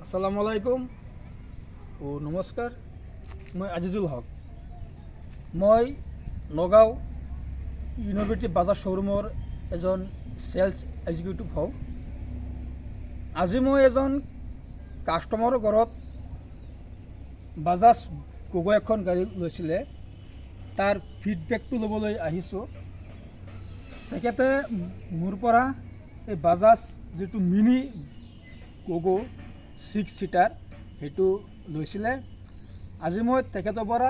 আসসালামু আলাইকুম ও নমস্কাৰ। মই আজিজুল হক। মই নগাঁও ইউনিভাৰ্চিটি বাজাজ শ্ব'ৰুমৰ এজন চেলছ এক্সিকিউটিভ হওঁ। আজি মই এজন কাষ্টমাৰৰ ঘৰত বাজাজ গগৈ এখন গাড়ী লৈছিলে, তাৰ ফিডবেকটো ল'বলৈ আহিছোঁ। তেখেতে মোৰ পৰা এই বাজাজ যিটো মিনি গগৈ 6 ছিটাৰ সেইটো লৈছিলে। আজি মই তেখেতৰ পৰা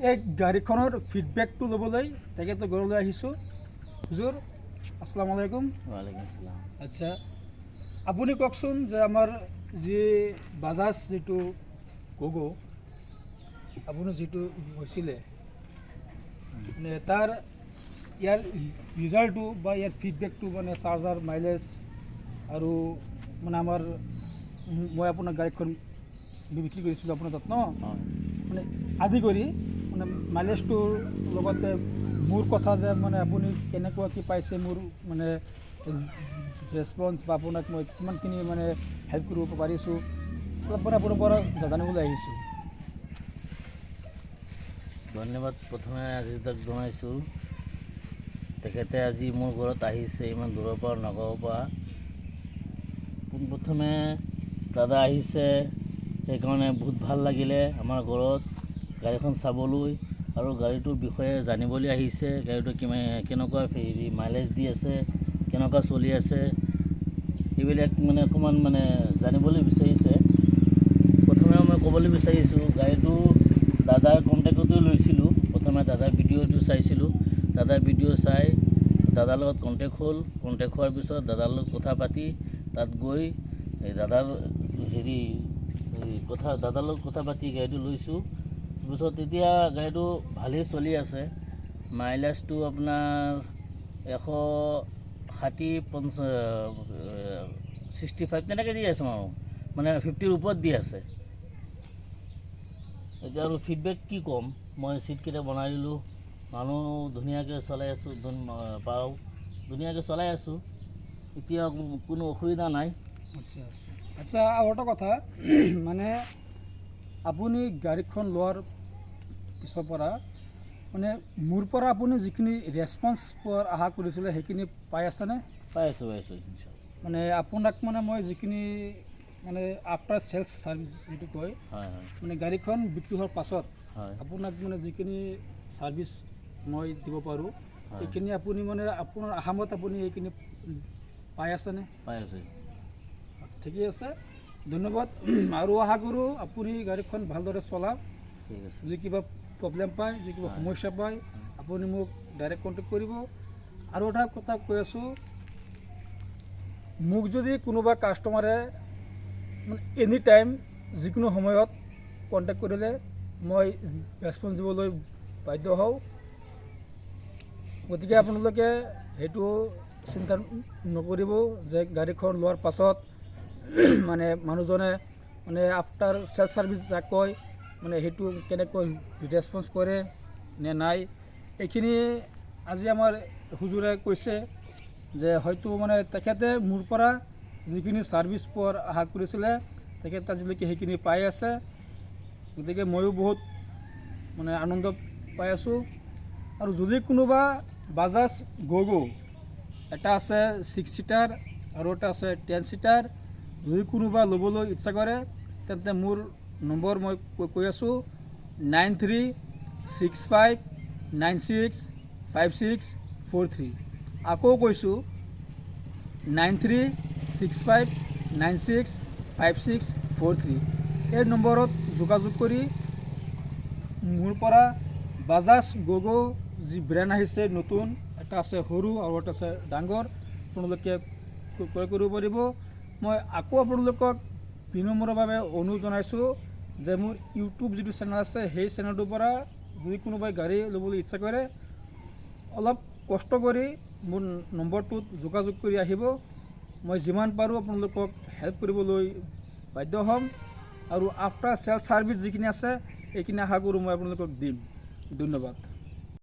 এই গাড়ীখনৰ ফিডবেকটো ল'বলৈ তেখেতৰ ঘৰলৈ আহিছোঁ। হুজুৰ আসসালামু আলাইকুম। ওয়ালাইকুম আসসালাম। আচ্ছা, আপুনি কওকচোন যে আমাৰ যি বাজাজ যিটো গগৈ আপুনি যিটো লৈছিলে, মানে তাৰ ইয়াৰ ৰিজাল্টটো বা ইয়াৰ ফিডবেকটো, মানে চাৰ্জাৰ মাইলেজ আৰু মানে আমাৰ মই আপোনাৰ গাড়ীখন বিক্ৰী কৰিছিলোঁ আপোনাৰ তাত মানে আদি কৰি মানে মাইলেজটোৰ লগতে মোৰ কথা যে মানে আপুনি কেনেকুৱা কি পাইছে, মোৰ মানে ৰেছপন্স বা আপোনাক মই কিমানখিনি মানে হেল্প কৰিব পাৰিছোঁ, অলপ মানে আপোনাৰ পৰা জানিবলৈ আহিছোঁ। ধন্যবাদ। প্ৰথমে আজিজদাক জনাইছোঁ, তেখেতে আজি মোৰ ঘৰত আহিছে ইমান দূৰৰ পৰা, নগাঁৱৰ পৰা। পোনপ্ৰথমে দাদা আহিছে, সেইকাৰণে বহুত ভাল লাগিলে আমাৰ ঘৰত গাড়ীখন চাবলৈ আৰু গাড়ীটোৰ বিষয়ে জানিবলৈ আহিছে। গাড়ীটো কেনেকুৱা মাইলেজ দি আছে, কেনেকুৱা চলি আছে, এইবিলাক মানে অকণমান মানে জানিবলৈ বিচাৰিছে। প্ৰথমে মই ক'বলৈ বিচাৰিছোঁ, গাড়ীটো দাদাৰ কণ্টেক্টতে লৈছিলোঁ। প্ৰথমে দাদাৰ ভিডিঅ'টো চাইছিলোঁ, দাদাৰ ভিডিঅ' চাই দাদাৰ লগত কণ্টেক্ট হ'ল। কণ্টেক্ট হোৱাৰ পিছত দাদাৰ লগত কথা পাতি তাত গৈ দাদাৰ দাদাৰ লগত কথা পাতি গাড়ীটো লৈছোঁ। তাৰপিছত এতিয়া গাড়ীটো ভালেই চলি আছে। মাইলেজটো আপোনাৰ 65 তেনেকৈ দি আছে, মানে 50ৰ ওপৰত দি আছে। এতিয়া আৰু ফিডবেক কি ক'ম, মই চিটকেইটা বনাই দিলোঁ, মানুহ ধুনীয়াকৈ চলাই আছোঁ, ধুনীয়াকৈ চলাই আছোঁ, এতিয়া কোনো অসুবিধা নাই। আচ্ছা আচ্ছা, আৰু এটা কথা, মানে আপুনি গাড়ীখন লোৱাৰ পিছৰ পৰা মানে মোৰ পৰা আপুনি যিখিনি ৰেছপন্স পোৱাৰ আশা কৰিছিলে সেইখিনি পাই আছেনে? পাই আছোঁ মানে আপোনাক মানে মই যিখিনি মানে আফটাৰ চেলছ ছাৰ্ভিচ যিটো কয়, মানে গাড়ীখন বিক্ৰী হোৱাৰ পাছত আপোনাক মানে যিখিনি ছাৰ্ভিচ মই দিব পাৰোঁ সেইখিনি আপুনি মানে আপোনাৰ আশামত আপুনি এইখিনি পাই আছেনে? পাই আছোঁ। ঠিকেই আছে, ধন্যবাদ। আৰু আশা কৰোঁ আপুনি গাড়ীখন ভালদৰে চলাওক। ঠিক আছে। যদি কিবা প্ৰব্লেম পায়, যদি কিবা সমস্যা পায়, আপুনি মোক ডাইৰেক্ট কণ্টেক্ট কৰিব। আৰু এটা কথা কৈ আছোঁ, মোক যদি কোনোবা কাষ্টমাৰে মানে এনি টাইম যিকোনো সময়ত কণ্টেক্ট কৰিলে মই ৰেছপন্স দিবলৈ বাধ্য হওঁ। গতিকে আপোনালোকে সেইটো চিন্তা নকৰিব যে গাড়ীখন লোৱাৰ পাছত মানে মানুহজনে মানে আফটাৰ চেলছ ছাৰ্ভিচ যাক কয় মানে সেইটো কেনেকৈ ৰেছপন্স কৰে নে নাই, এইখিনি আজি আমাৰ হুজুৰে কৈছে যে হয়তো মানে তেখেতে মোৰ পৰা যিখিনি ছাৰ্ভিচ পোৱাৰ আশা কৰিছিলে তেখেতে আজিলৈকে সেইখিনি পাই আছে। গতিকে ময়ো বহুত মানে আনন্দ পাই আছোঁ। আৰু যদি কোনোবা বাজাজ গগৈ, এটা আছে 6 ছিটাৰ আৰু এটা আছে 10 ছিটাৰ, যদি কোনোবা ল'বলৈ ইচ্ছা কৰে তেন্তে মোৰ নম্বৰ মই কৈ আছোঁ 9365965643। আকৌ কৈছোঁ 9365965643। এই নম্বৰত যোগাযোগ কৰি মোৰ পৰা বাজাজ গগৈ যি ব্ৰেণ্ড আহিছে নতুন, এটা আছে সৰু আৰু এটা আছে ডাঙৰ, আপোনালোকে ক্ৰয় কৰিব পাৰিব। মই আকৌ আপোনালোকক বিনম্ৰভাৱে অনুৰোধ জনাইছোঁ যে মোৰ ইউটিউব যিটো চেনেল আছে সেই চেনেলটোৰ পৰা যদি কোনোবাই গাড়ী ল'বলৈ ইচ্ছা কৰে অলপ কষ্ট কৰি মোৰ নম্বৰটোত যোগাযোগ কৰি আহিব। মই যিমান পাৰোঁ আপোনালোকক হেল্প কৰিবলৈ বাধ্য হ'ম। আৰু আফটাৰ চেলছ ছাৰ্ভিচ যিখিনি আছে এইখিনি আশা কৰোঁ মই আপোনালোকক দিম। ধন্যবাদ।